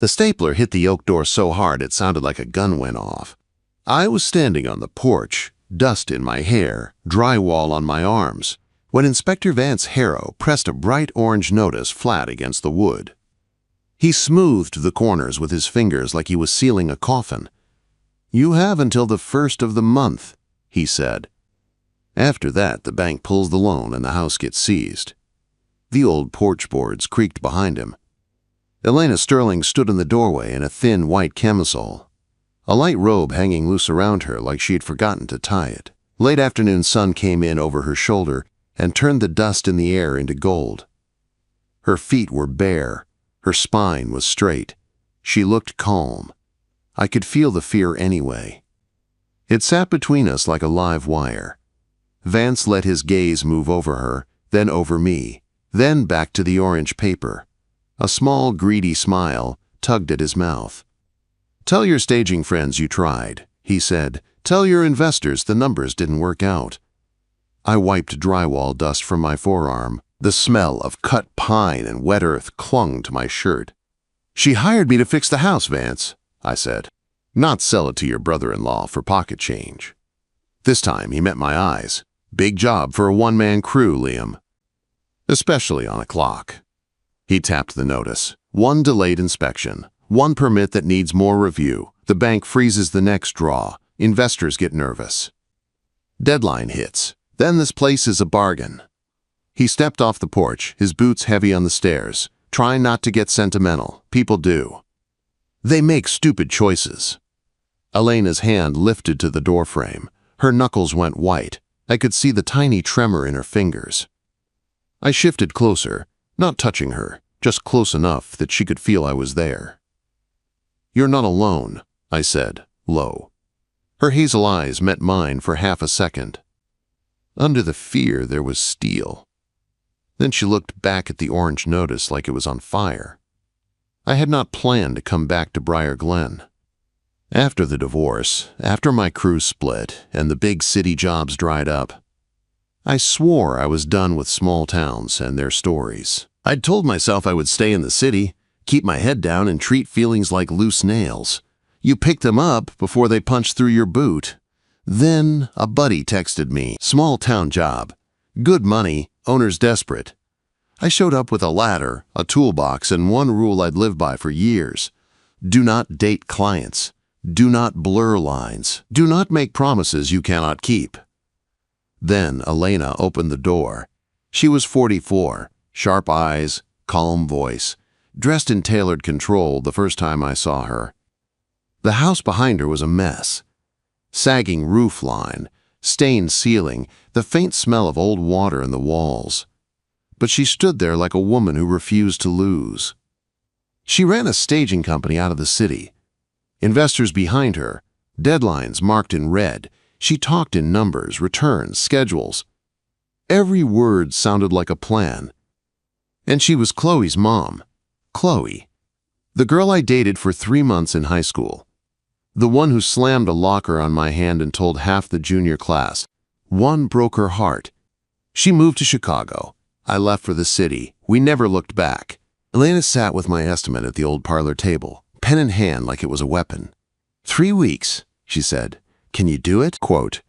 The stapler hit the oak door so hard it sounded like a gun went off. I was standing on the porch, dust in my hair, drywall on my arms, when Inspector Vance Harrow pressed a bright orange notice flat against the wood. He smoothed the corners with his fingers like he was sealing a coffin. "You have until the 1st of the month," he said. "After that, the bank pulls the loan and the house gets seized." The old porch boards creaked behind him. Elena Sterling stood in the doorway in a thin white camisole, a light robe hanging loose around her like she had forgotten to tie it. Late afternoon sun came in over her shoulder and turned the dust in the air into gold. Her feet were bare. Her spine was straight. She looked calm. I could feel the fear anyway. It sat between us like a live wire. Vance let his gaze move over her, then over me, then back to the orange paper. A small, greedy smile tugged at his mouth. "Tell your staging friends you tried," he said. "Tell your investors the numbers didn't work out." I wiped drywall dust from my forearm. The smell of cut pine and wet earth clung to my shirt. "She hired me to fix the house, Vance," I said, "not sell it to your brother-in-law for pocket change." This time he met my eyes. "Big job for a one-man crew, Liam. Especially on a clock." He tapped the notice. "One delayed inspection. One permit that needs more review. The bank freezes the next draw. Investors get nervous. Deadline hits. Then this place is a bargain." He stepped off the porch, his boots heavy on the stairs. "Try not to get sentimental. People do. They make stupid choices." Elena's hand lifted to the doorframe. Her knuckles went white. I could see the tiny tremor in her fingers. I shifted closer, not touching her, just close enough that she could feel I was there. "You're not alone," I said, low. Her hazel eyes met mine for half a second. Under the fear there was steel. Then she looked back at the orange notice like it was on fire. I had not planned to come back to Briar Glen. After the divorce, after my crew split and the big city jobs dried up, I swore I was done with small towns and their stories. I'd told myself I would stay in the city, keep my head down and treat feelings like loose nails. You pick them up before they punch through your boot. Then a buddy texted me, "Small town job. Good money, owner's desperate." I showed up with a ladder, a toolbox, and one rule I'd lived by for years. Do not date clients. Do not blur lines. Do not make promises you cannot keep. Then Elena opened the door. She was 44, sharp eyes, calm voice, dressed in tailored control the first time I saw her. The house behind her was a mess. Sagging roof line, stained ceiling, the faint smell of old water in the walls. But she stood there like a woman who refused to lose. She ran a staging company out of the city. Investors behind her, deadlines marked in red. She talked in numbers, returns, schedules. Every word sounded like a plan. And she was Chloe's mom. Chloe, the girl I dated for 3 months in high school. The one who slammed a locker on my hand and told half the junior class. One broke her heart. She moved to Chicago. I left for the city. We never looked back. Elena sat with my estimate at the old parlor table, pen in hand like it was a weapon. 3 weeks, she said. Can you do it? Quote.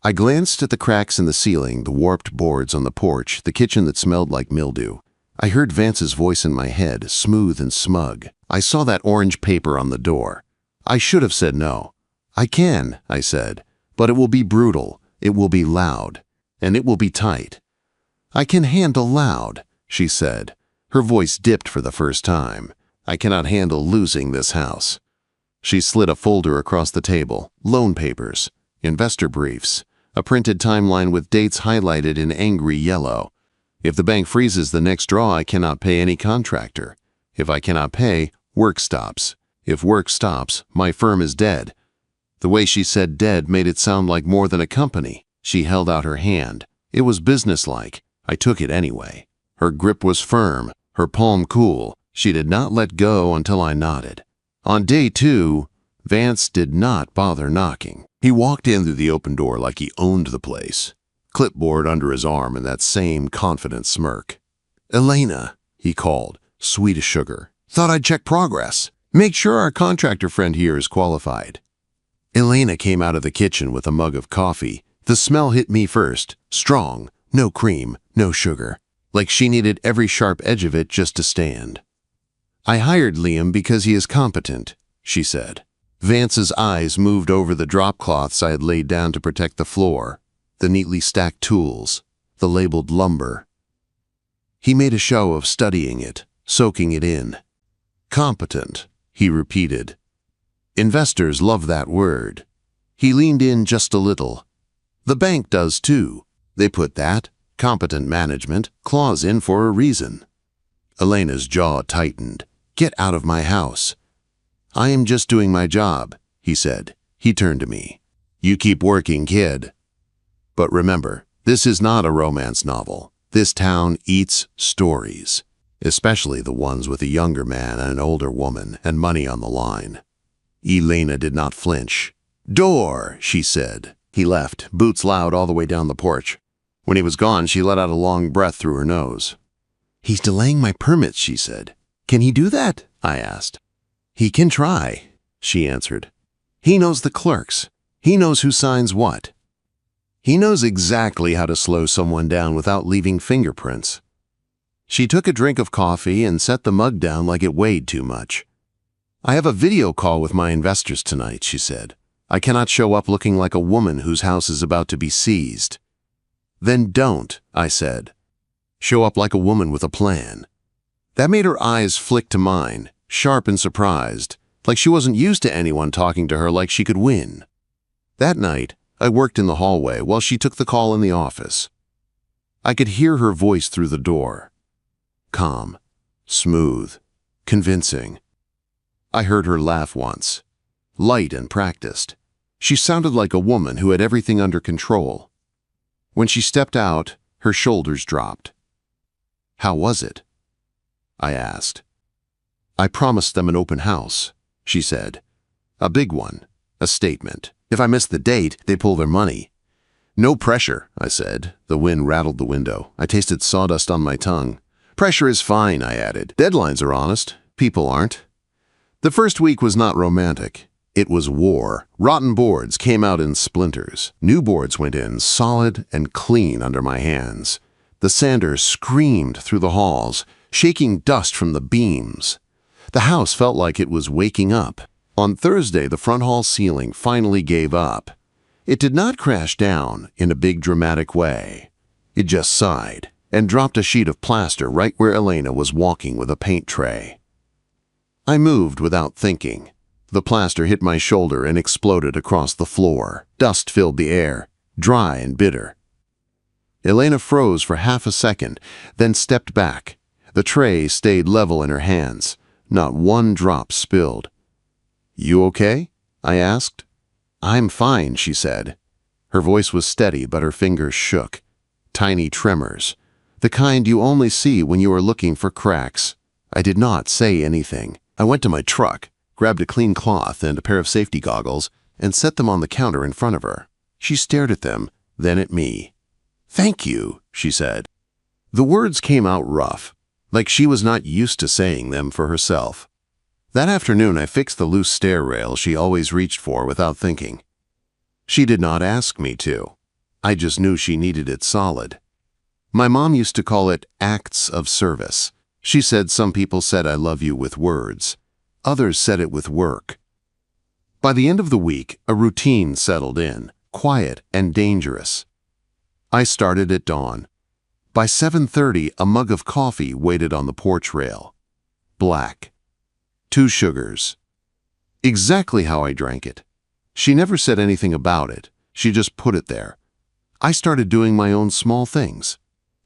I glanced at the cracks in the ceiling, the warped boards on the porch, the kitchen that smelled like mildew. I heard Vance's voice in my head, smooth and smug. I saw that orange paper on the door. I should have said no. I can, I said, but it will be brutal, it will be loud, and it will be tight. I can handle loud, she said. Her voice dipped for the first time. I cannot handle losing this house. She slid a folder across the table, loan papers, investor briefs, a printed timeline with dates highlighted in angry yellow. If the bank freezes the next draw, I cannot pay any contractor. If I cannot pay, work stops. If work stops, my firm is dead. The way she said dead made it sound like more than a company. She held out her hand. It was businesslike. I took it anyway. Her grip was firm, her palm cool. She did not let go until I nodded. On day 2, Vance did not bother knocking. He walked in through the open door like he owned the place, clipboard under his arm and that same confident smirk. Elena, he called, sweet as sugar. Thought I'd check progress. Make sure our contractor friend here is qualified. Elena came out of the kitchen with a mug of coffee. The smell hit me first, strong, no cream, no sugar, like she needed every sharp edge of it just to stand. I hired Liam because he is competent, she said. Vance's eyes moved over the drop cloths I had laid down to protect the floor, the neatly stacked tools, the labeled lumber. He made a show of studying it, soaking it in. Competent, he repeated. Investors love that word. He leaned in just a little. The bank does too. They put that, competent management, clause in for a reason. Elena's jaw tightened. Get out of my house. I am just doing my job, he said. He turned to me. You keep working, kid. But remember, this is not a romance novel. This town eats stories, especially the ones with a younger man and an older woman and money on the line. Elena did not flinch. Door, she said. He left, boots loud all the way down the porch. When he was gone, she let out a long breath through her nose. He's delaying my permits, she said. Can he do that? I asked. He can try, she answered. He knows the clerks. He knows who signs what. He knows exactly how to slow someone down without leaving fingerprints. She took a drink of coffee and set the mug down like it weighed too much. I have a video call with my investors tonight, she said. I cannot show up looking like a woman whose house is about to be seized. Then don't, I said. Show up like a woman with a plan. That made her eyes flick to mine, sharp and surprised, like she wasn't used to anyone talking to her like she could win. That night, I worked in the hallway while she took the call in the office. I could hear her voice through the door. Calm, smooth, convincing. I heard her laugh once, light and practiced. She sounded like a woman who had everything under control. When she stepped out, her shoulders dropped. How was it? I asked. I promised them an open house, she said. A big one, a statement. If I missed the date, they pull their money. No pressure, I said. The wind rattled the window. I tasted sawdust on my tongue. Pressure is fine, I added. Deadlines are honest. People aren't. The first week was not romantic. It was war. Rotten boards came out in splinters. New boards went in, solid and clean under my hands. The sander screamed through the halls, shaking dust from the beams. The house felt like it was waking up. On Thursday, the front hall ceiling finally gave up. It did not crash down in a big dramatic way. It just sighed and dropped a sheet of plaster right where Elena was walking with a paint tray. I moved without thinking. The plaster hit my shoulder and exploded across the floor. Dust filled the air, dry and bitter. Elena froze for half a second, then stepped back. The tray stayed level in her hands. Not one drop spilled. You okay? I asked. I'm fine, she said. Her voice was steady, but her fingers shook. Tiny tremors. The kind you only see when you are looking for cracks. I did not say anything. I went to my truck, grabbed a clean cloth and a pair of safety goggles, and set them on the counter in front of her. She stared at them, then at me. Thank you, she said. The words came out rough, like she was not used to saying them for herself. That afternoon, I fixed the loose stair rail she always reached for without thinking. She did not ask me to. I just knew she needed it solid. My mom used to call it acts of service. She said some people said I love you with words. Others said it with work. By the end of the week, a routine settled in, quiet and dangerous. I started at dawn. By 7:30, a mug of coffee waited on the porch rail. Black. 2 sugars. Exactly how I drank it. She never said anything about it. She just put it there. I started doing my own small things.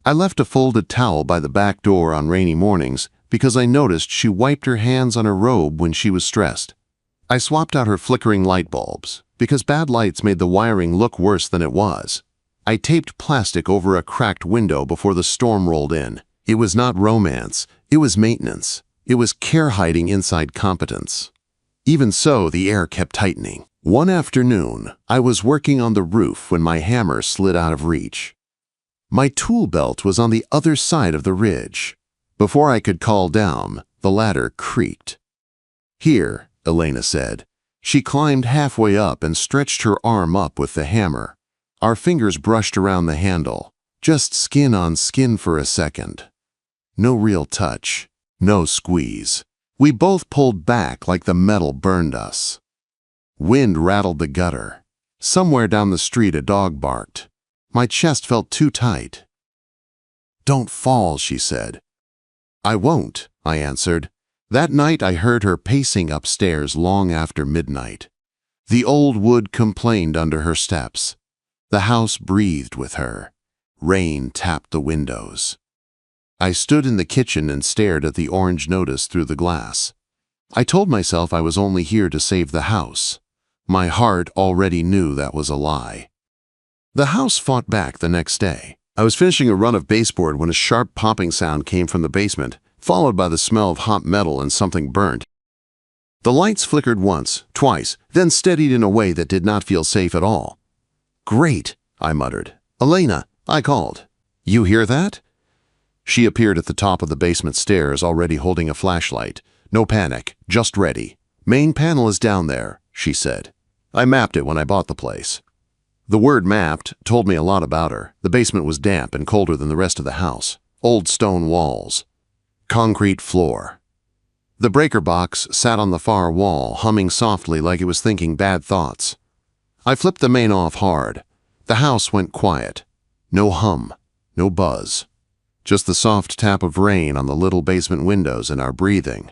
I left a folded towel by the back door on rainy mornings because I noticed she wiped her hands on her robe when she was stressed. I swapped out her flickering light bulbs because bad lights made the wiring look worse than it was. I taped plastic over a cracked window before the storm rolled in. It was not romance. It was maintenance. It was care hiding inside competence. Even so, the air kept tightening. One afternoon, I was working on the roof when my hammer slid out of reach. My tool belt was on the other side of the ridge. Before I could call down, the ladder creaked. Here, Elena said. She climbed halfway up and stretched her arm up with the hammer. Our fingers brushed around the handle, just skin on skin for a second. No real touch, no squeeze. We both pulled back like the metal burned us. Wind rattled the gutter. Somewhere down the street a dog barked. My chest felt too tight. "Don't fall," she said. "I won't," I answered. That night I heard her pacing upstairs long after midnight. The old wood complained under her steps. The house breathed with her. Rain tapped the windows. I stood in the kitchen and stared at the orange notice through the glass. I told myself I was only here to save the house. My heart already knew that was a lie. The house fought back the next day. I was finishing a run of baseboard when a sharp popping sound came from the basement, followed by the smell of hot metal and something burnt. The lights flickered once, twice, then steadied in a way that did not feel safe at all. "Great," I muttered. "Elena," I called. "You hear that?" She appeared at the top of the basement stairs, already holding a flashlight. "No panic, just ready. Main panel is down there," she said. I mapped it when I bought the place. The word mapped told me a lot about her. The basement was damp and colder than the rest of the house. Old stone walls. Concrete floor. The breaker box sat on the far wall, humming softly like it was thinking bad thoughts. I flipped the main off hard. The house went quiet. No hum, no buzz. Just the soft tap of rain on the little basement windows and our breathing.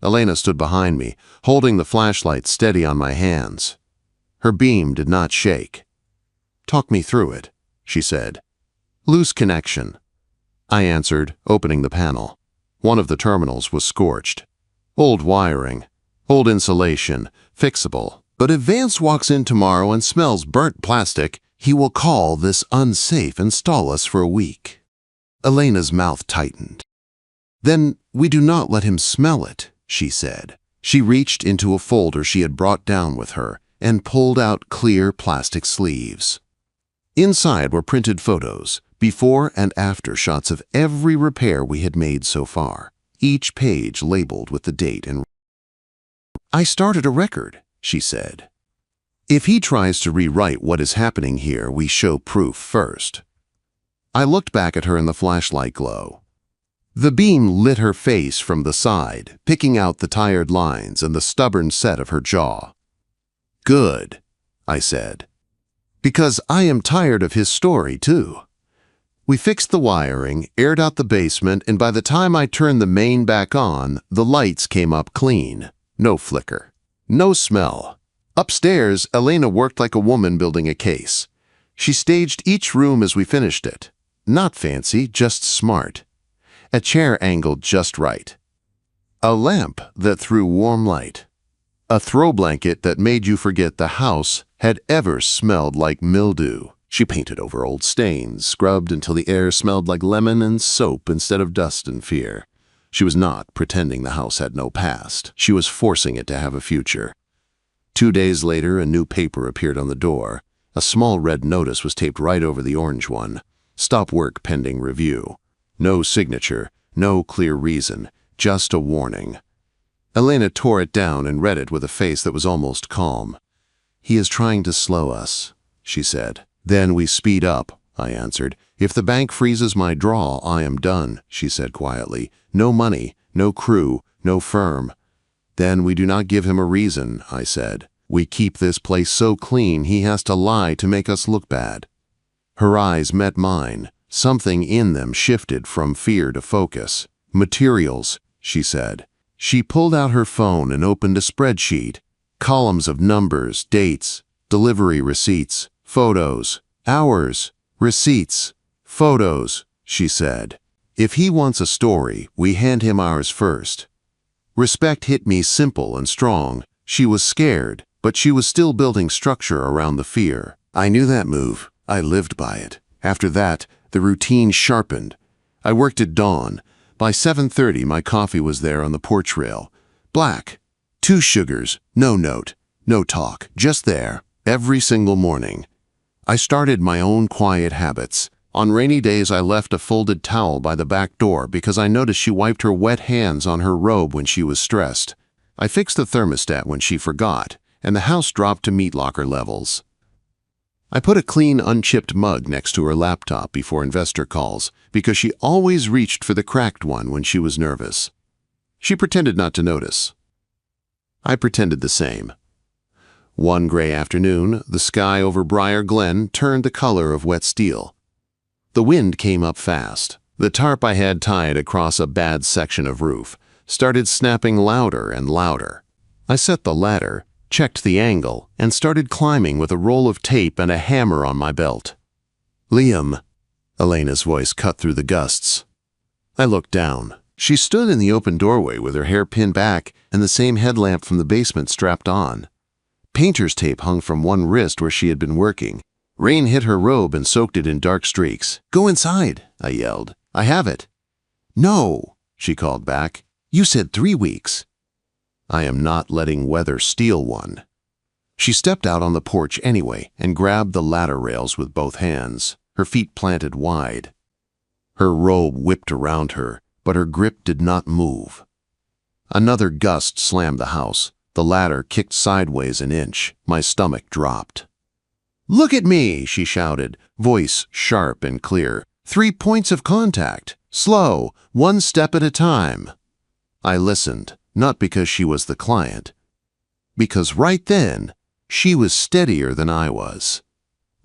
Elena stood behind me, holding the flashlight steady on my hands. Her beam did not shake. "Talk me through it," she said. "Loose connection," I answered, opening the panel. One of the terminals was scorched. Old wiring, old insulation, fixable. But if Vance walks in tomorrow and smells burnt plastic, he will call this unsafe and stall us for a week. Elena's mouth tightened. "Then we do not let him smell it," she said. She reached into a folder she had brought down with her and pulled out clear plastic sleeves. Inside were printed photos, before and after shots of every repair we had made so far, each page labeled with the date and... "I started a record," she said. "If he tries to rewrite what is happening here, we show proof first." I looked back at her in the flashlight glow. The beam lit her face from the side, picking out the tired lines and the stubborn set of her jaw. "Good," I said. "Because I am tired of his story, too." We fixed the wiring, aired out the basement, and by the time I turned the main back on, the lights came up clean. No flicker. No smell. Upstairs, Elena worked like a woman building a case. She staged each room as we finished it. Not fancy, just smart. A chair angled just right. A lamp that threw warm light. A throw blanket that made you forget the house had ever smelled like mildew. She painted over old stains, scrubbed until the air smelled like lemon and soap instead of dust and fear. She was not pretending the house had no past. She was forcing it to have a future. 2 days later, a new paper appeared on the door. A small red notice was taped right over the orange one. "Stop work pending review." No signature, no clear reason, just a warning. Elena tore it down and read it with a face that was almost calm. "He is trying to slow us," she said. "Then we speed up," I answered. "If the bank freezes my draw, I am done," she said quietly. "No money, no crew, no firm." "Then we do not give him a reason," I said. "We keep this place so clean he has to lie to make us look bad." Her eyes met mine. Something in them shifted from fear to focus. "Materials," she said. She pulled out her phone and opened a spreadsheet. Columns of numbers, dates, delivery receipts, photos, hours, receipts, photos, she said. "If he wants a story, we hand him ours first." Respect hit me simple and strong. She was scared, but she was still building structure around the fear. I knew that move. I lived by it. After that, the routine sharpened. I worked at dawn. By 7:30, my coffee was there on the porch rail. Black. 2 sugars, no note, no talk, just there, every single morning. I started my own quiet habits. On rainy days, I left a folded towel by the back door because I noticed she wiped her wet hands on her robe when she was stressed. I fixed the thermostat when she forgot, and the house dropped to meat locker levels. I put a clean, unchipped mug next to her laptop before investor calls because she always reached for the cracked one when she was nervous. She pretended not to notice. I pretended the same. One gray afternoon, the sky over Briar Glen turned the color of wet steel. The wind came up fast. The tarp I had tied across a bad section of roof started snapping louder and louder. I set the ladder, checked the angle, and started climbing with a roll of tape and a hammer on my belt. "Liam," Elena's voice cut through the gusts. I looked down. She stood in the open doorway with her hair pinned back and the same headlamp from the basement strapped on. Painter's tape hung from one wrist where she had been working. Rain hit her robe and soaked it in dark streaks. "Go inside," I yelled. "I have it." "No," she called back. "You said 3 weeks." I am not letting weather steal one. She stepped out on the porch anyway and grabbed the ladder rails with both hands, her feet planted wide. Her robe whipped around her, but her grip did not move. Another gust slammed the house. The ladder kicked sideways an inch. My stomach dropped. "Look at me," she shouted, voice sharp and clear. 3 points of contact. Slow, 1 step at a time. I listened, not because she was the client. Because right then, she was steadier than I was.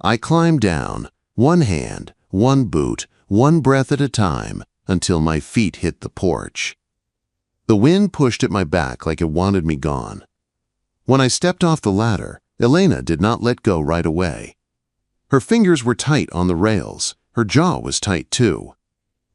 I climbed down, 1 hand, 1 boot, 1 breath at a time, until my feet hit the porch. The wind pushed at my back like it wanted me gone. When I stepped off the ladder, Elena did not let go right away. Her fingers were tight on the rails. Her jaw was tight too.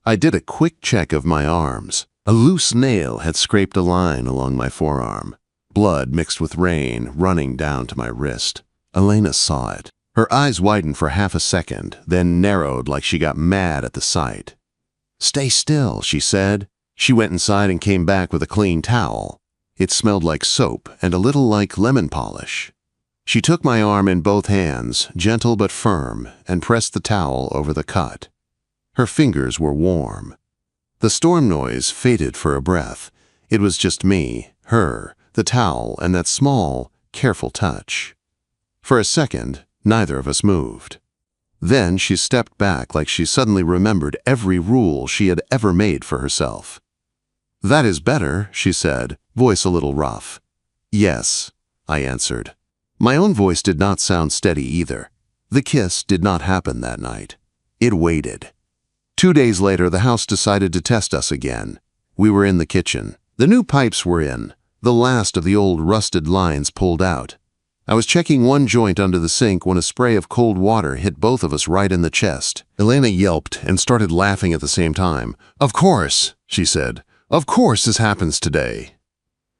I did a quick check of my arms. A loose nail had scraped a line along my forearm. Blood mixed with rain running down to my wrist. Elena saw it. Her eyes widened for half a second, then narrowed like she got mad at the sight. "Stay still," she said. She went inside and came back with a clean towel. It smelled like soap and a little like lemon polish. She took my arm in both hands, gentle but firm, and pressed the towel over the cut. Her fingers were warm. The storm noise faded for a breath. It was just me, her, the towel, and that small, careful touch. For a second, neither of us moved. Then she stepped back like she suddenly remembered every rule she had ever made for herself. "That is better," she said, voice a little rough. "Yes," I answered. My own voice did not sound steady either. The kiss did not happen that night. It waited. 2 days later, the house decided to test us again. We were in the kitchen. The new pipes were in, the last of the old rusted lines pulled out. I was checking one joint under the sink when a spray of cold water hit both of us right in the chest. Elena yelped and started laughing at the same time. "Of course," she said. "Of course this happens today."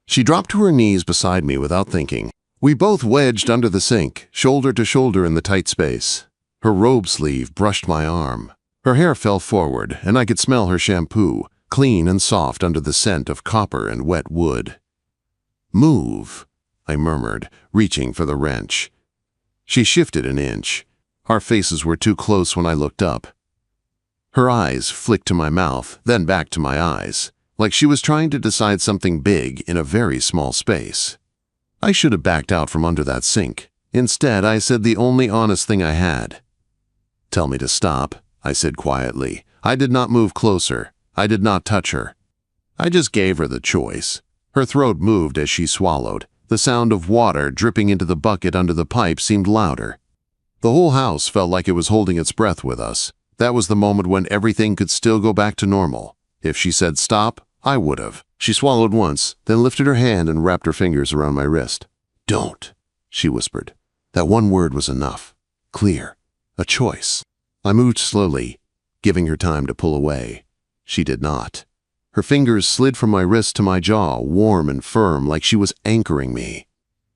She dropped to her knees beside me without thinking. We both wedged under the sink, shoulder to shoulder in the tight space. Her robe sleeve brushed my arm. Her hair fell forward, and I could smell her shampoo, clean and soft under the scent of copper and wet wood. "Move," I murmured, reaching for the wrench. She shifted an inch. Our faces were too close when I looked up. Her eyes flicked to my mouth, then back to my eyes, like she was trying to decide something big in a very small space. I should have backed out from under that sink. Instead, I said the only honest thing I had. "Tell me to stop," I said quietly. I did not move closer. I did not touch her. I just gave her the choice. Her throat moved as she swallowed. The sound of water dripping into the bucket under the pipe seemed louder. The whole house felt like it was holding its breath with us. That was the moment when everything could still go back to normal. If she said stop, I would have. She swallowed once, then lifted her hand and wrapped her fingers around my wrist. "Don't," she whispered. That one word was enough. Clear. A choice. I moved slowly, giving her time to pull away. She did not. Her fingers slid from my wrist to my jaw, warm and firm, like she was anchoring me.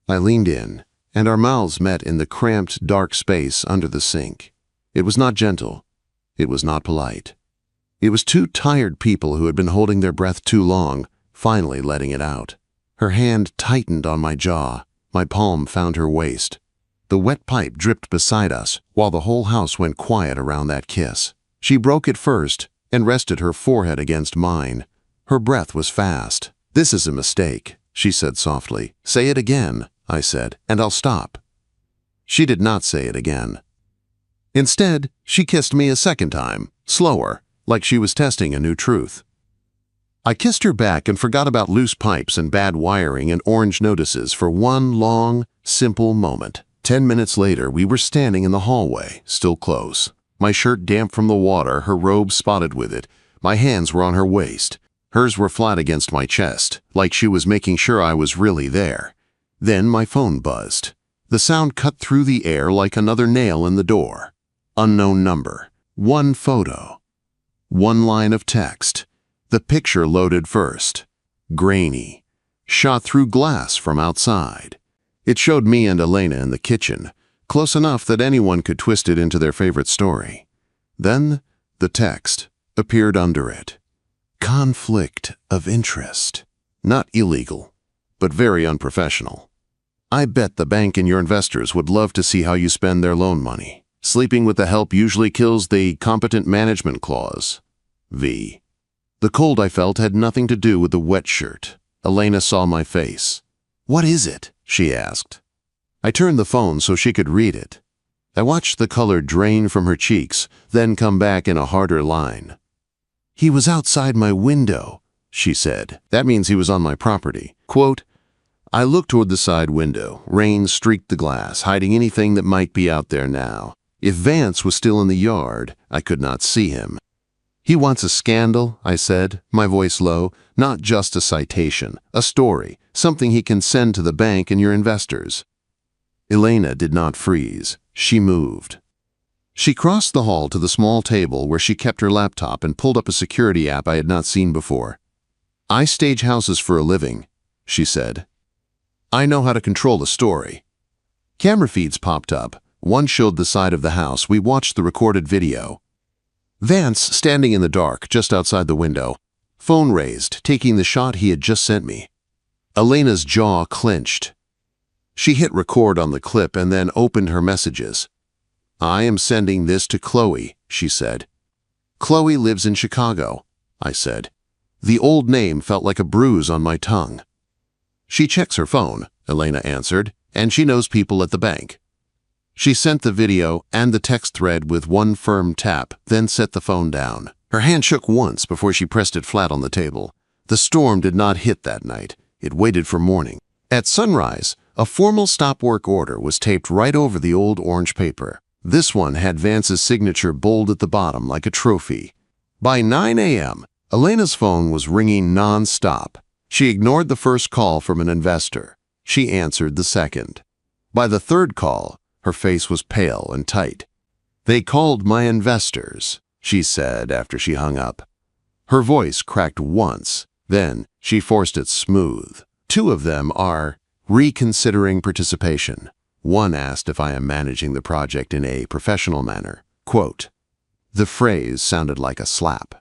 I leaned in, and our mouths met in the cramped, dark space under the sink. It was not gentle. It was not polite. It was 2 tired people who had been holding their breath too long, finally letting it out. Her hand tightened on my jaw. My palm found her waist. The wet pipe dripped beside us, while the whole house went quiet around that kiss. She broke it first and rested her forehead against mine. Her breath was fast. "This is a mistake," she said softly. Say it again, I said, and I'll stop. She did not say it again. Instead, she kissed me a second time, slower, like she was testing a new truth. I kissed her back and forgot about loose pipes and bad wiring and orange notices for one long, simple moment. 10 minutes later, we were standing in the hallway, still close. My shirt damp from the water, her robe spotted with it. My hands were on her waist. Hers were flat against my chest, like she was making sure I was really there. Then my phone buzzed. The sound cut through the air like another nail in the door. Unknown number. One photo. One line of text. The picture loaded first. Grainy. Shot through glass from outside. It showed me and Elena in the kitchen, close enough that anyone could twist it into their favorite story. Then the text appeared under it. Conflict of interest. Not illegal, but very unprofessional. I bet the bank and your investors would love to see how you spend their loan money. Sleeping with the help usually kills the competent management clause. V. The cold I felt had nothing to do with the wet shirt. Elena saw my face. What is it? She asked. I turned the phone so she could read it. I watched the color drain from her cheeks, then come back in a harder line. He was outside my window, she said. That means he was on my property. Quote, I looked toward the side window. Rain streaked the glass, hiding anything that might be out there now. If Vance was still in the yard, I could not see him. He wants a scandal, I said, my voice low, not just a citation, a story, something he can send to the bank and your investors. Elena did not freeze. She moved. She crossed the hall to the small table where she kept her laptop and pulled up a security app I had not seen before. I stage houses for a living, she said. I know how to control the story. Camera feeds popped up. One showed the side of the house. We watched the recorded video. Vance standing in the dark just outside the window, phone raised, taking the shot he had just sent me. Elena's jaw clenched. She hit record on the clip and then opened her messages. I am sending this to Chloe, she said. Chloe lives in Chicago, I said. The old name felt like a bruise on my tongue. She checks her phone, Elena answered, and she knows people at the bank. She sent the video and the text thread with one firm tap, then set the phone down. Her hand shook once before she pressed it flat on the table. The storm did not hit that night. It waited for morning. At sunrise, a formal stop work order was taped right over the old orange paper. This one had Vance's signature bold at the bottom like a trophy. By 9 a.m., Elena's phone was ringing non-stop. She ignored the first call from an investor. She answered the second. By the third call, her face was pale and tight. They called my investors, she said after she hung up. Her voice cracked once, then she forced it smooth. Two of them are reconsidering participation. One asked if I am managing the project in a professional manner. Quote, the phrase sounded like a slap.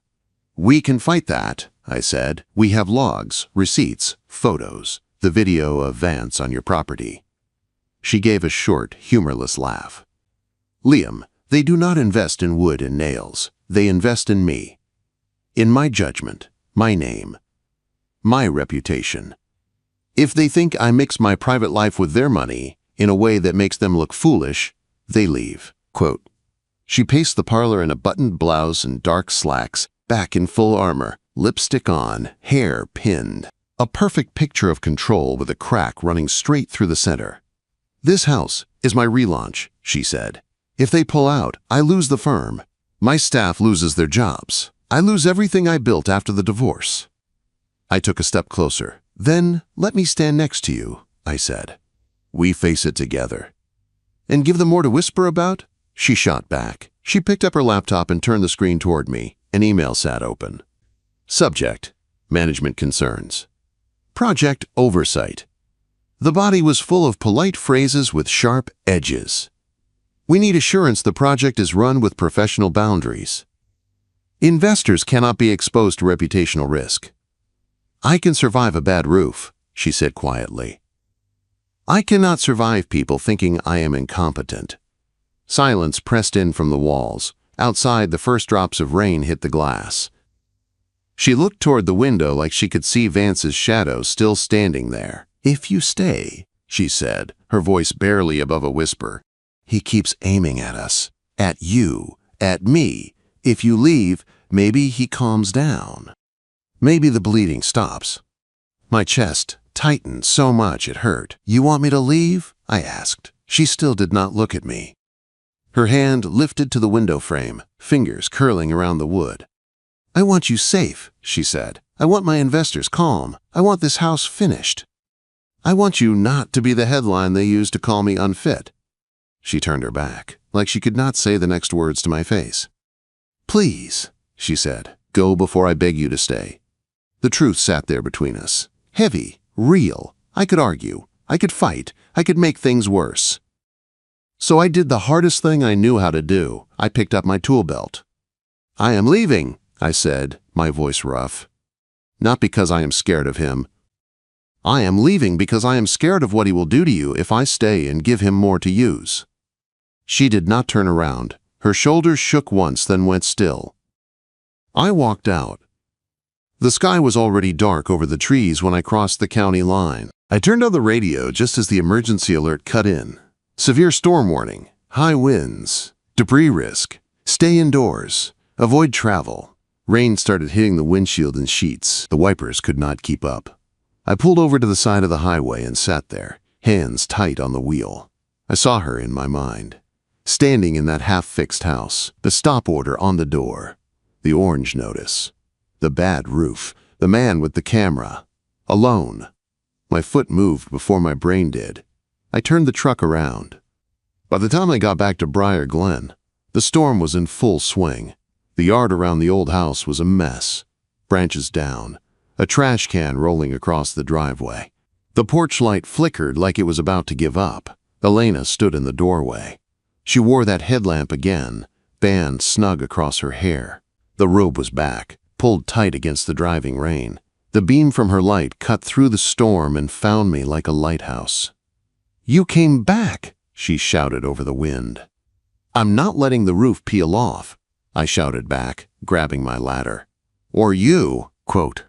We can fight that, I said. We have logs, receipts, photos, the video of Vance on your property. She gave a short, humorless laugh. Liam, they do not invest in wood and nails. They invest in me. In my judgment, my name, my reputation. If they think I mix my private life with their money in a way that makes them look foolish, they leave. Quote, she paced the parlor in a buttoned blouse and dark slacks, back in full armor, lipstick on, hair pinned. A perfect picture of control with a crack running straight through the center. This house is my relaunch, she said. If they pull out, I lose the firm. My staff loses their jobs. I lose everything I built after the divorce. I took a step closer. Then let me stand next to you, I said. We face it together. And give them more to whisper about? She shot back. She picked up her laptop and turned the screen toward me. An email sat open. Subject, management concerns. Project oversight. The body was full of polite phrases with sharp edges. We need assurance the project is run with professional boundaries. Investors cannot be exposed to reputational risk. I can survive a bad roof, she said quietly. I cannot survive people thinking I am incompetent. Silence pressed in from the walls. Outside, the first drops of rain hit the glass. She looked toward the window like she could see Vance's shadow still standing there. "If you stay," she said, her voice barely above a whisper, "he keeps aiming at us. At you. At me. If you leave, maybe he calms down. Maybe the bleeding stops." My chest tightened so much it hurt. "You want me to leave?" I asked. She still did not look at me. Her hand lifted to the window frame, fingers curling around the wood. "I want you safe," she said. "I want my investors calm. I want this house finished. I want you not to be the headline they use to call me unfit." She turned her back, like she could not say the next words to my face. "Please," she said, "go before I beg you to stay." The truth sat there between us. Heavy, real. I could argue. I could fight. I could make things worse. So I did the hardest thing I knew how to do. I picked up my tool belt. "I am leaving," I said, my voice rough. "Not because I am scared of him. I am leaving because I am scared of what he will do to you if I stay and give him more to use." She did not turn around. Her shoulders shook once, then went still. I walked out. The sky was already dark over the trees when I crossed the county line. I turned on the radio just as the emergency alert cut in. Severe storm warning, high winds, debris risk, stay indoors, avoid travel. Rain started hitting the windshield in sheets. The wipers could not keep up. I pulled over to the side of the highway and sat there, hands tight on the wheel. I saw her in my mind, standing in that half-fixed house, the stop order on the door, the orange notice, the bad roof, the man with the camera, alone. My foot moved before my brain did. I turned the truck around. By the time I got back to Briar Glen, the storm was in full swing. The yard around the old house was a mess. Branches down, a trash can rolling across the driveway. The porch light flickered like it was about to give up. Elena stood in the doorway. She wore that headlamp again, band snug across her hair. The robe was back, pulled tight against the driving rain. The beam from her light cut through the storm and found me like a lighthouse. "You came back," she shouted over the wind. "I'm not letting the roof peel off," I shouted back, grabbing my ladder. "Or you," quote.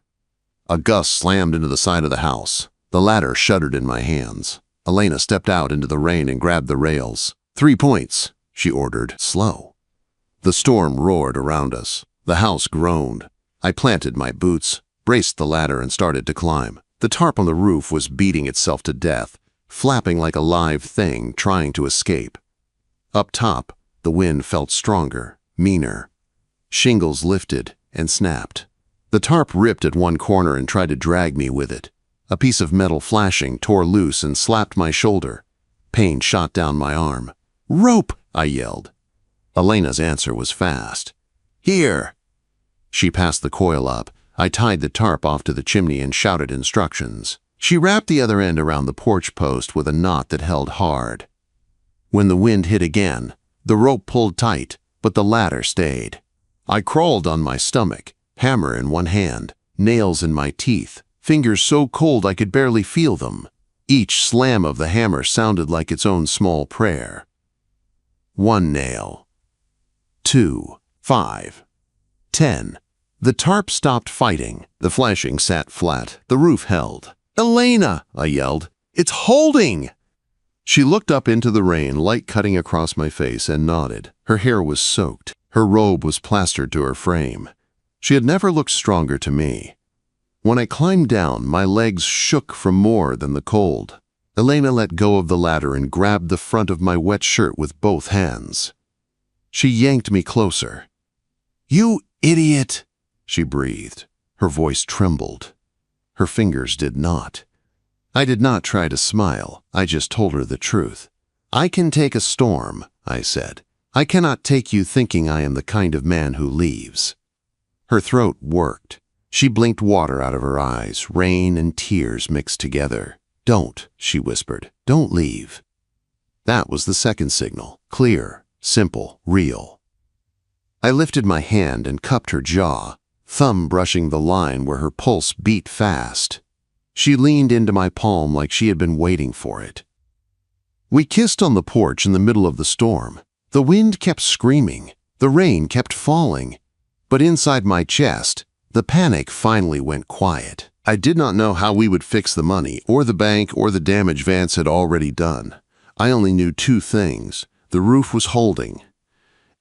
A gust slammed into the side of the house. The ladder shuddered in my hands. Elena stepped out into the rain and grabbed the rails. 3 points, she ordered, slow. The storm roared around us. The house groaned. I planted my boots, braced the ladder, and started to climb. The tarp on the roof was beating itself to death, flapping like a live thing trying to escape. Up top, the wind felt stronger, meaner. Shingles lifted and snapped. The tarp ripped at one corner and tried to drag me with it. A piece of metal flashing tore loose and slapped my shoulder. Pain shot down my arm. "Rope!" I yelled. Elena's answer was fast. "Here!" She passed the coil up. I tied the tarp off to the chimney and shouted instructions. She wrapped the other end around the porch post with a knot that held hard. When the wind hit again, the rope pulled tight, but the ladder stayed. I crawled on my stomach, hammer in one hand, nails in my teeth, fingers so cold I could barely feel them. Each slam of the hammer sounded like its own small prayer. 1 nail. 2. 5. 10. The tarp stopped fighting. The flashing sat flat. The roof held. "Elena!" I yelled. "It's holding!" She looked up into the rain, light cutting across my face, and nodded. Her hair was soaked. Her robe was plastered to her frame. She had never looked stronger to me. When I climbed down, my legs shook from more than the cold. Elena let go of the ladder and grabbed the front of my wet shirt with both hands. She yanked me closer. "You idiot!" she breathed. Her voice trembled. Her fingers did not. I did not try to smile. I just told her the truth. "I can take a storm," I said. "I cannot take you thinking I am the kind of man who leaves." Her throat worked. She blinked water out of her eyes, rain and tears mixed together. "Don't," she whispered. "Don't leave." That was the second signal. Clear, simple, real. I lifted my hand and cupped her jaw, thumb brushing the line where her pulse beat fast. She leaned into my palm like she had been waiting for it. We kissed on the porch in the middle of the storm. The wind kept screaming. The rain kept falling. But inside my chest, The panic finally went quiet. I did not know how we would fix the money, or the bank, or the damage Vance had already done. I only knew two things. The roof was holding,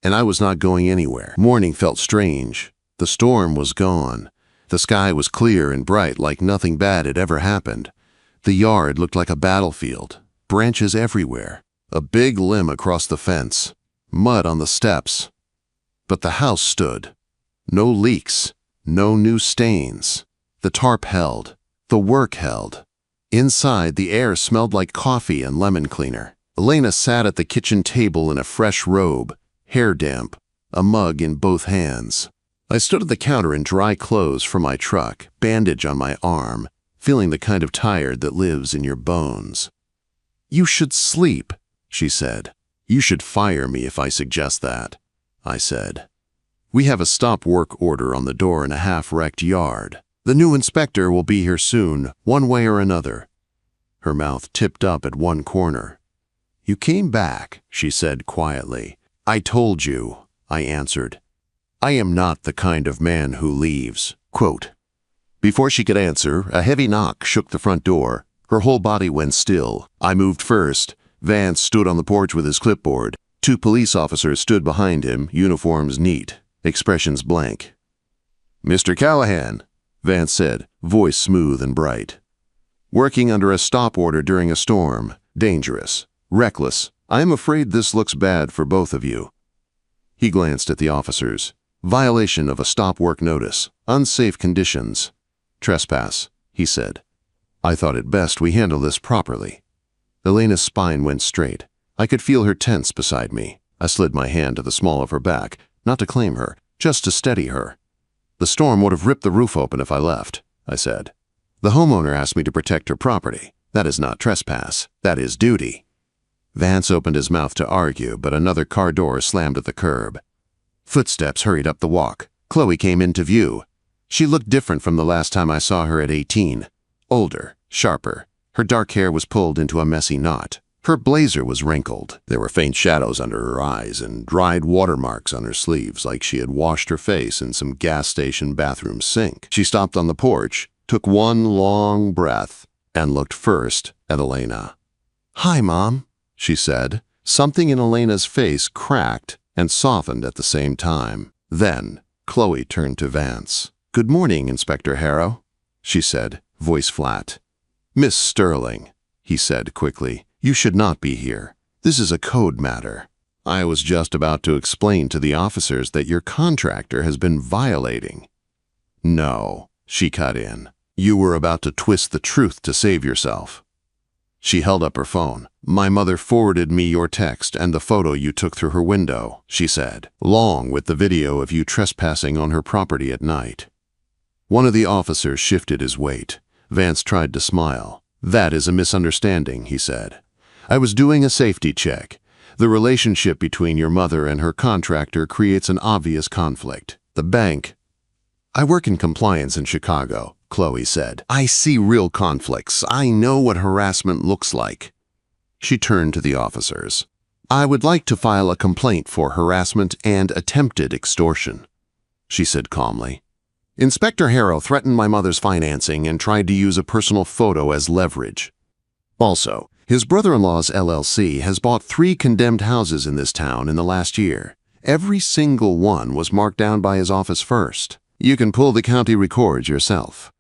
and I was not going anywhere. Morning felt strange. The storm was gone. The sky was clear and bright like nothing bad had ever happened. The yard looked like a battlefield. Branches everywhere. A big limb across the fence. Mud on the steps. But the house stood. No leaks. No new stains. The tarp held. The work held. Inside, the air smelled like coffee and lemon cleaner. Elena sat at the kitchen table in a fresh robe, hair damp, a mug in both hands. I stood at the counter in dry clothes from my truck, bandage on my arm, feeling the kind of tired that lives in your bones. "You should sleep," she said. "You should fire me if I suggest that," I said. "We have a stop work order on the door in a half-wrecked yard. The new inspector will be here soon, one way or another." Her mouth tipped up at one corner. "You came back," she said quietly. "I told you," I answered. "I am not the kind of man who leaves." Quote. Before she could answer, a heavy knock shook the front door. Her whole body went still. I moved first. Vance stood on the porch with his clipboard. Two police officers stood behind him, uniforms neat, expressions blank. "Mr. Callahan," Vance said, voice smooth and bright. "Working under a stop order during a storm. Dangerous. Reckless. I am afraid this looks bad for both of you." He glanced at the officers. "Violation of a stop work notice. Unsafe conditions. Trespass," he said. "I thought it best we handle this properly." Elena's spine went straight. I could feel her tense beside me. I slid my hand to the small of her back, not to claim her, just to steady her. "The storm would have ripped the roof open if I left," I said. "The homeowner asked me to protect her property. That is not trespass. That is duty." Vance opened his mouth to argue, but another car door slammed at the curb. Footsteps hurried up the walk. Chloe came into view. She looked different from the last time I saw her at 18. Older, sharper. Her dark hair was pulled into a messy knot. Her blazer was wrinkled. There were faint shadows under her eyes and dried watermarks on her sleeves, like she had washed her face in some gas station bathroom sink. She stopped on the porch, took one long breath, and looked first at Elena. "Hi, Mom," she said. Something in Elena's face cracked and softened at the same time. Then, Chloe turned to Vance. "Good morning, Inspector Harrow," she said, voice flat. "Miss Sterling," he said quickly, "you should not be here. This is a code matter. I was just about to explain to the officers that your contractor has been violating." "No," she cut in. "You were about to twist the truth to save yourself." She held up her phone. "My mother forwarded me your text and the photo you took through her window," she said, "along with the video of you trespassing on her property at night." One of the officers shifted his weight. Vance tried to smile. "That is a misunderstanding," he said. "I was doing a safety check. The relationship between your mother and her contractor creates an obvious conflict. The bank—" "I work in compliance in Chicago," Chloe said. "I see real conflicts. I know what harassment looks like." She turned to the officers. "I would like to file a complaint for harassment and attempted extortion," she said calmly. "Inspector Harrow threatened my mother's financing and tried to use a personal photo as leverage. Also, his brother-in-law's LLC has bought 3 condemned houses in this town in the last year. Every single one was marked down by his office first. You can pull the county records yourself."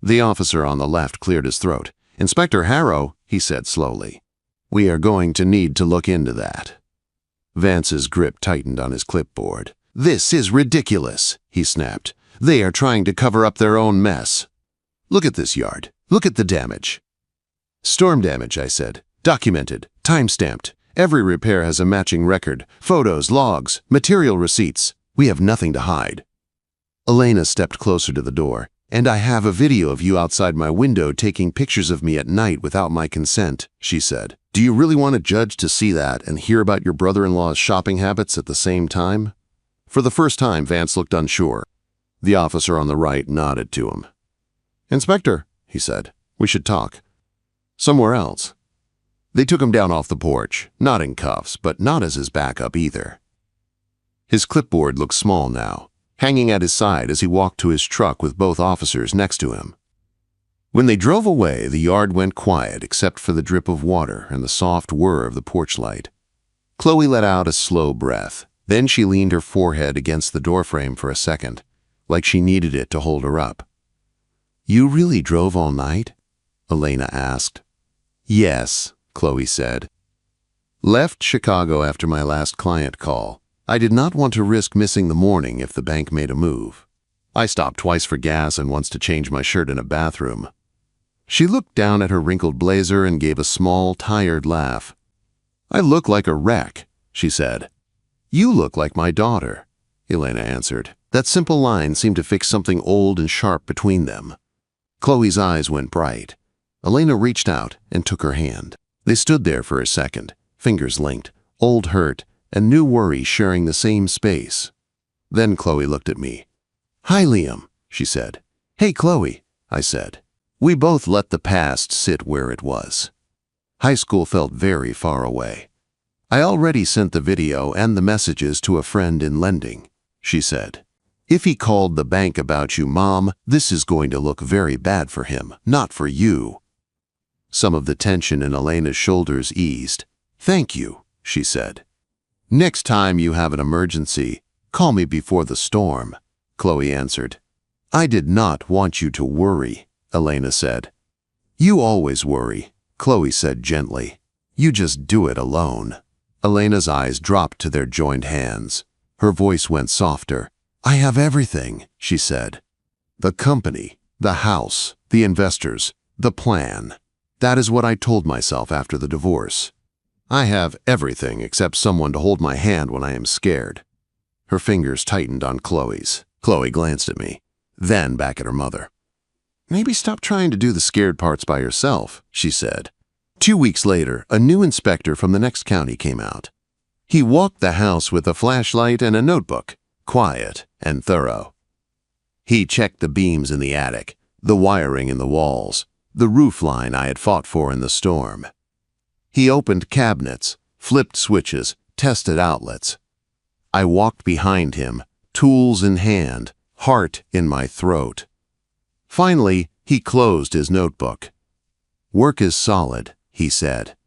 The officer on the left cleared his throat. "Inspector Harrow," he said slowly, "we are going to need to look into that." Vance's grip tightened on his clipboard. "This is ridiculous," he snapped. "They are trying to cover up their own mess. Look at this yard. Look at the damage." "Storm damage," I said. "Documented. Time-stamped. Every repair has a matching record. Photos, logs, material receipts. We have nothing to hide." Elena stepped closer to the door. "And I have a video of you outside my window taking pictures of me at night without my consent," she said. "Do you really want a judge to see that and hear about your brother-in-law's shopping habits at the same time?" For the first time, Vance looked unsure. The officer on the right nodded to him. "Inspector," he said, "we should talk. Somewhere else." They took him down off the porch, not in cuffs, but not as his backup either. His clipboard looked small now. hanging at his side as he walked to his truck with both officers next to him. When they drove away, the yard went quiet except for the drip of water and the soft whir of the porch light. Chloe let out a slow breath. Then she leaned her forehead against the doorframe for a second, like she needed it to hold her up. "You really drove all night?" Elena asked. "Yes," Chloe said. "Left Chicago after my last client call. I did not want to risk missing the morning if the bank made a move. I stopped twice for gas and once to change my shirt in a bathroom." She looked down at her wrinkled blazer and gave a small, tired laugh. "I look like a wreck," she said. "You look like my daughter," Elena answered. That simple line seemed to fix something old and sharp between them. Chloe's eyes went bright. Elena reached out and took her hand. They stood there for a second, fingers linked, old hurt and new worry sharing the same space. Then Chloe looked at me. "Hi, Liam," she said. "Hey, Chloe," I said. We both let the past sit where it was. High school felt very far away. "I already sent the video and the messages to a friend in lending," she said. "If he called the bank about you, Mom, this is going to look very bad for him, not for you." Some of the tension in Elena's shoulders eased. "Thank you," she said. "Next time you have an emergency, call me before the storm," Chloe answered. "I did not want you to worry," Elena said. "You always worry," Chloe said gently. "You just do it alone." Elena's eyes dropped to their joined hands. Her voice went softer. "I have everything," she said. "The company, the house, the investors, the plan. That is what I told myself after the divorce. I have everything except someone to hold my hand when I am scared." Her fingers tightened on Chloe's. Chloe glanced at me, then back at her mother. "Maybe stop trying to do the scared parts by yourself," she said. 2 weeks later, a new inspector from the next county came out. He walked the house with a flashlight and a notebook, quiet and thorough. He checked the beams in the attic, the wiring in the walls, the roof line I had fought for in the storm. He opened cabinets, flipped switches, tested outlets. I walked behind him, tools in hand, heart in my throat. Finally, he closed his notebook. "Work is solid," he said.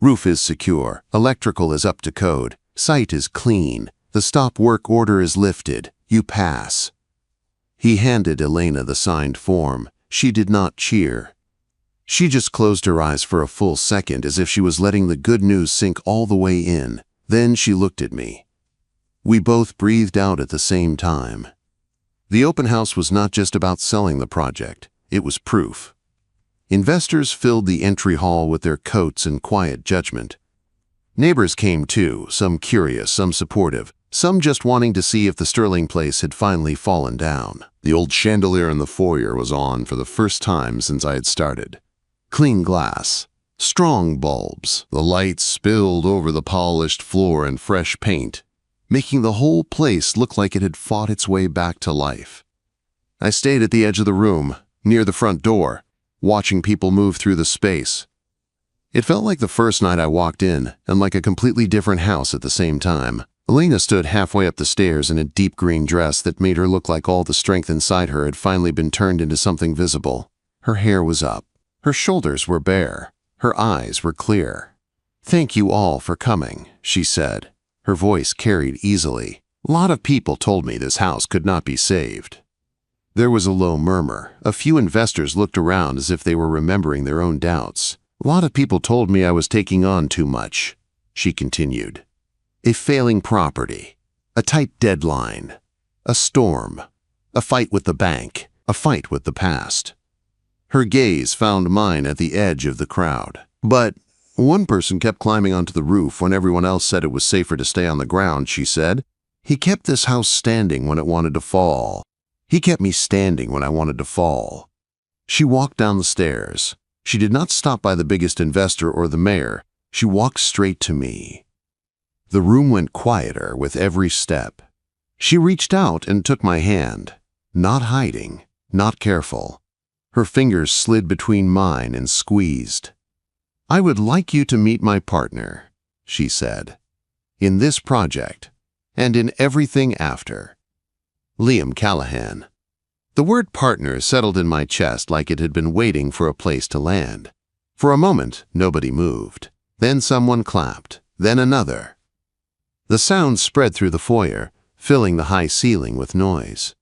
"Roof is secure, electrical is up to code, site is clean, the stop work order is lifted, you pass." He handed Elena the signed form. She did not cheer. She just closed her eyes for a full second as if she was letting the good news sink all the way in. Then she looked at me. We both breathed out at the same time. The open house was not just about selling the project, it was proof. Investors filled the entry hall with their coats and quiet judgment. Neighbors came too, some curious, some supportive, some just wanting to see if the Sterling place had finally fallen down. The old chandelier in the foyer was on for the first time since I had started. Clean glass, strong bulbs, the light spilled over the polished floor and fresh paint, making the whole place look like it had fought its way back to life. I stayed at the edge of the room, near the front door, watching people move through the space. It felt like the first night I walked in, and like a completely different house at the same time. Elena stood halfway up the stairs in a deep green dress that made her look like all the strength inside her had finally been turned into something visible. Her hair was up. Her shoulders were bare. Her eyes were clear. "Thank you all for coming," she said. Her voice carried easily. "A lot of people told me this house could not be saved." There was a low murmur. A few investors looked around as if they were remembering their own doubts. "A lot of people told me I was taking on too much," she continued. "A failing property, a tight deadline, a storm, a fight with the bank, a fight with the past." Her gaze found mine at the edge of the crowd. "But one person kept climbing onto the roof when everyone else said it was safer to stay on the ground," she said. "He kept this house standing when it wanted to fall. He kept me standing when I wanted to fall." She walked down the stairs. She did not stop by the biggest investor or the mayor. She walked straight to me. The room went quieter with every step. She reached out and took my hand, not hiding, not careful. Her fingers slid between mine and squeezed. "I would like you to meet my partner," she said, "in this project and in everything after." Liam Callahan. The word partner settled in my chest like it had been waiting for a place to land. For a moment, nobody moved. Then someone clapped, then another. The sound spread through the foyer, filling the high ceiling with noise.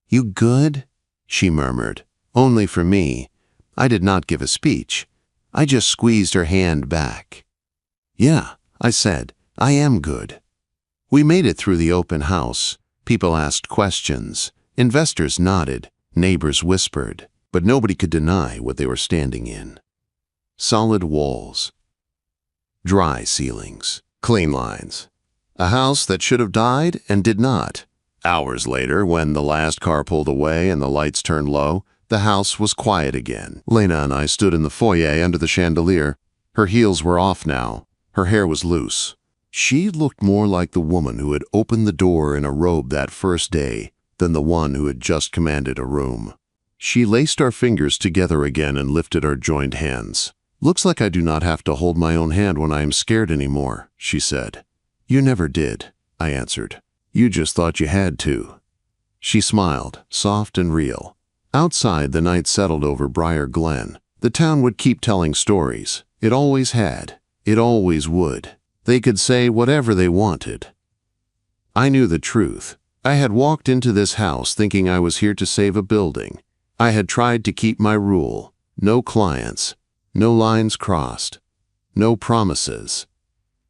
"You good?" she murmured. Only for me. I did not give a speech. I just squeezed her hand back. "Yeah," I said, "I am good." We made it through the open house. People asked questions. Investors nodded. Neighbors whispered. But nobody could deny what they were standing in. Solid walls. Dry ceilings. Clean lines. A house that should have died and did not. Hours later, when the last car pulled away and the lights turned low, the house was quiet again. Lena and I stood in the foyer under the chandelier. Her heels were off now. Her hair was loose. She looked more like the woman who had opened the door in a robe that first day than the one who had just commanded a room. She laced our fingers together again and lifted our joined hands. "Looks like I do not have to hold my own hand when I am scared anymore," she said. "You never did," I answered. "You just thought you had to." She smiled, soft and real. Outside, the night settled over Briar Glen. The town would keep telling stories. It always had. It always would. They could say whatever they wanted. I knew the truth. I had walked into this house thinking I was here to save a building. I had tried to keep my rule. No clients. No lines crossed. No promises.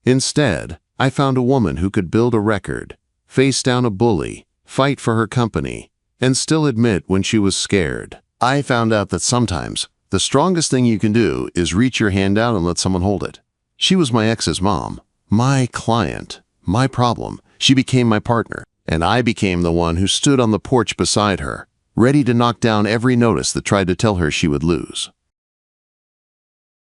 Instead, I found a woman who could build a record, face down a bully, fight for her company, and still admit when she was scared. I found out that sometimes the strongest thing you can do is reach your hand out and let someone hold it. She was my ex's mom, my client, my problem. She became my partner, and I became the one who stood on the porch beside her, ready to knock down every notice that tried to tell her she would lose.